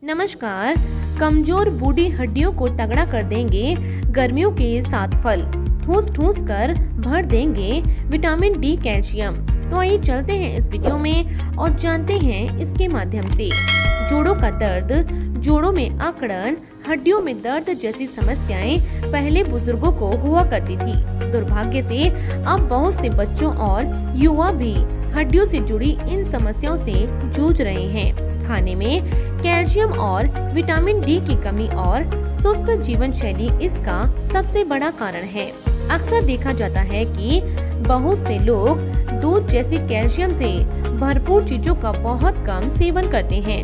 नमस्कार। कमजोर बूढ़ी हड्डियों को तगड़ा कर देंगे गर्मियों के 7 फल। ठूस ठूस कर भर देंगे विटामिन डी, कैल्शियम। तो आइए चलते हैं इस वीडियो में और जानते हैं इसके माध्यम से जोड़ों का दर्द, जोड़ों में अकड़न, हड्डियों में दर्द जैसी समस्याएं पहले बुजुर्गों को हुआ करती थी। दुर्भाग्य से अब बहुत से बच्चों और युवा भी हड्डियों से जुड़ी इन समस्याओं से जूझ रहे हैं। खाने में कैल्शियम और विटामिन डी की कमी और सुस्त जीवन शैली इसका सबसे बड़ा कारण है। अक्सर देखा जाता है कि बहुत से लोग दूध जैसी कैल्शियम से भरपूर चीजों का बहुत कम सेवन करते हैं।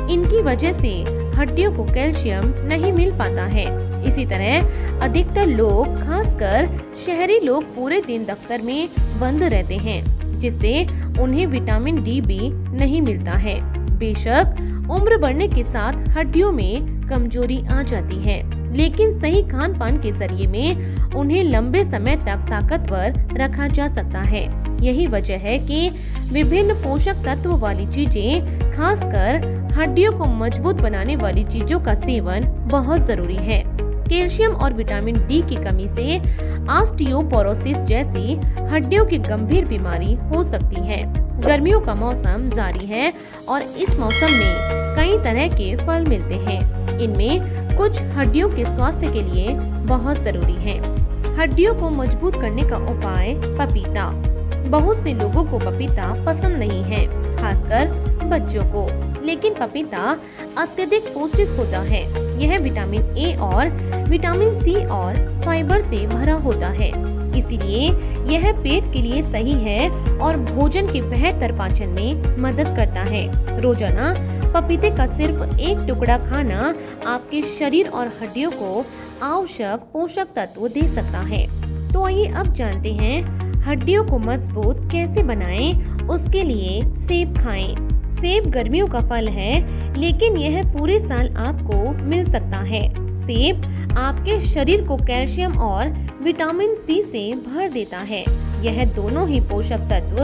इनकी वजह से हड्डियों को कैल्शियम नहीं मिल पाता है। इसी तरह अधिकतर लोग, खासकर शहरी लोग, पूरे दिन दफ्तर में बंद रहते हैं, जिससे उन्हें विटामिन डी भी नहीं मिलता है। बेशक उम्र बढ़ने के साथ हड्डियों में कमजोरी आ जाती है, लेकिन सही खान पान के जरिए में उन्हें लंबे समय तक ताकतवर रखा जा सकता है। यही वजह है कि विभिन्न पोषक तत्व वाली चीजें, खासकर हड्डियों को मजबूत बनाने वाली चीजों का सेवन बहुत जरूरी है। कैल्शियम और विटामिन डी की कमी से ऑस्टियोपोरोसिस जैसी हड्डियों की गंभीर बीमारी हो सकती है। गर्मियों का मौसम जारी है और इस मौसम में कई तरह के फल मिलते हैं। इनमें कुछ हड्डियों के स्वास्थ्य के लिए बहुत जरूरी है। हड्डियों को मजबूत करने का उपाय पपीता। बहुत से लोगों को पपीता पसंद नहीं है, खासकर बच्चों को, लेकिन पपीता अत्यधिक पौष्टिक होता है। यह विटामिन ए और विटामिन सी और फाइबर से भरा होता है, इसलिए यह पेट के लिए सही है और भोजन के बेहतर पाचन में मदद करता है। रोजाना पपीते का सिर्फ एक टुकड़ा खाना आपके शरीर और हड्डियों को आवश्यक पोषक तत्व दे सकता है। तो आइए अब जानते हैं हड्डियों को मजबूत कैसे बनाएं। उसके लिए सेब खाएं। सेब गर्मियों का फल है, लेकिन यह पूरे साल आपको मिल सकता है। सेब आपके शरीर को कैल्शियम और विटामिन सी से भर देता है। यह दोनों ही पोषक तत्व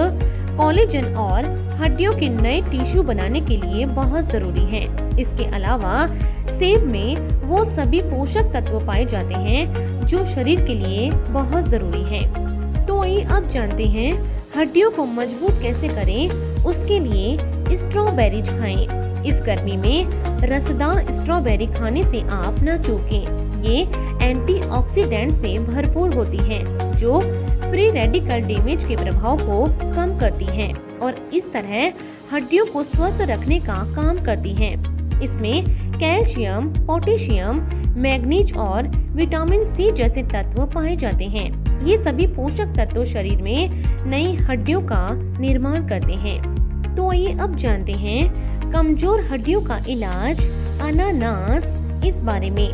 कोलेजन और हड्डियों के नए टिश्यू बनाने के लिए बहुत जरूरी हैं। इसके अलावा सेब में वो सभी पोषक तत्व पाए जाते हैं जो शरीर के लिए बहुत जरूरी हैं। तो आइए अब जानते हैं हड्डियों को मजबूत कैसे करें। उसके लिए स्ट्रॉबेरीज खाएं। इस गर्मी में रसदार स्ट्रॉबेरी खाने से आप न चूकें। ये एंटीऑक्सीडेंट से भरपूर होती हैं, जो फ्री रेडिकल डैमेज के प्रभाव को कम करती हैं और इस तरह हड्डियों को स्वस्थ रखने का काम करती हैं। इसमें कैल्शियम, पोटेशियम, मैग्नीज और विटामिन सी जैसे तत्व पाए जाते हैं। ये सभी पोषक तत्व शरीर में नई हड्डियों का निर्माण करते हैं। तो आइए अब जानते हैं कमजोर हड्डियों का इलाज अनानास। इस बारे में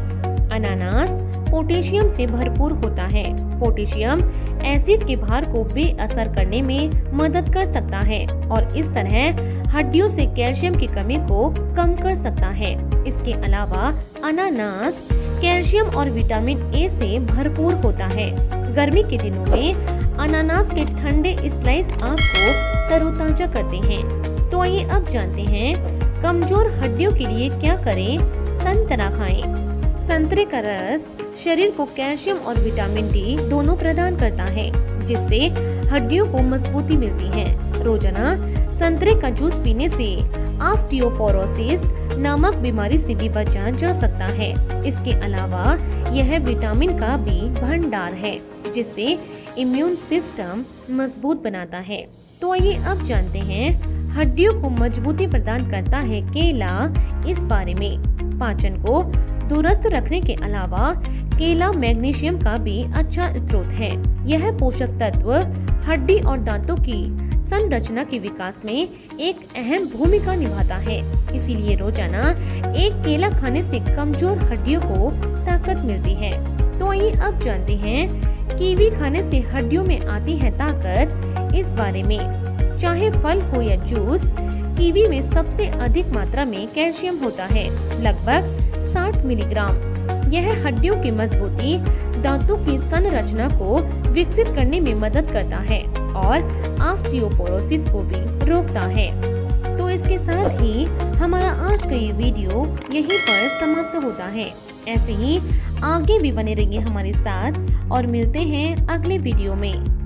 अनानास पोटेशियम से भरपूर होता है। पोटेशियम एसिड के भार को बेअसर करने में मदद कर सकता है और इस तरह हड्डियों से कैल्शियम की कमी को कम कर सकता है। इसके अलावा अनानास कैल्शियम और विटामिन ए से भरपूर होता है। गर्मी के दिनों में अनानास के ठंडे स्लाइस आपको तरोताजा करते हैं। तो आइए अब जानते हैं कमजोर हड्डियों के लिए क्या करें। संतरा खाएं। संतरे का रस शरीर को कैल्शियम और विटामिन डी दोनों प्रदान करता है, जिससे हड्डियों को मजबूती मिलती है। रोजाना संतरे का जूस पीने से ऑस्टियोपोरोसिस नामक बीमारी से भी बचा जा सकता है। इसके अलावा यह विटामिन का भी भंडार है, जिससे इम्यून सिस्टम मजबूत बनाता है। तो आइए अब जानते हैं हड्डियों को मजबूती प्रदान करता है केला। इस बारे में पाचन को दुरुस्त रखने के अलावा केला मैग्नीशियम का भी अच्छा स्रोत है। यह पोषक तत्व हड्डी और दांतों की संरचना के विकास में एक अहम भूमिका निभाता है। इसीलिए रोजाना एक केला खाने से कमजोर हड्डियों को ताकत मिलती है। तो आइए अब जानते हैं कीवी खाने से हड्डियों में आती है ताकत। इस बारे में चाहे फल हो या जूस, कीवी में सबसे अधिक मात्रा में कैल्शियम होता है, लगभग 60 मिलीग्राम। यह हड्डियों की मजबूती, दांतों की संरचना को विकसित करने में मदद करता है और ऑस्टियोपोरोसिस को भी रोकता है। तो इस इसके साथ ही हमारा आज का ये वीडियो यहीं पर समाप्त होता है। ऐसे ही आगे भी बने रहिए हमारे साथ और मिलते हैं अगले वीडियो में।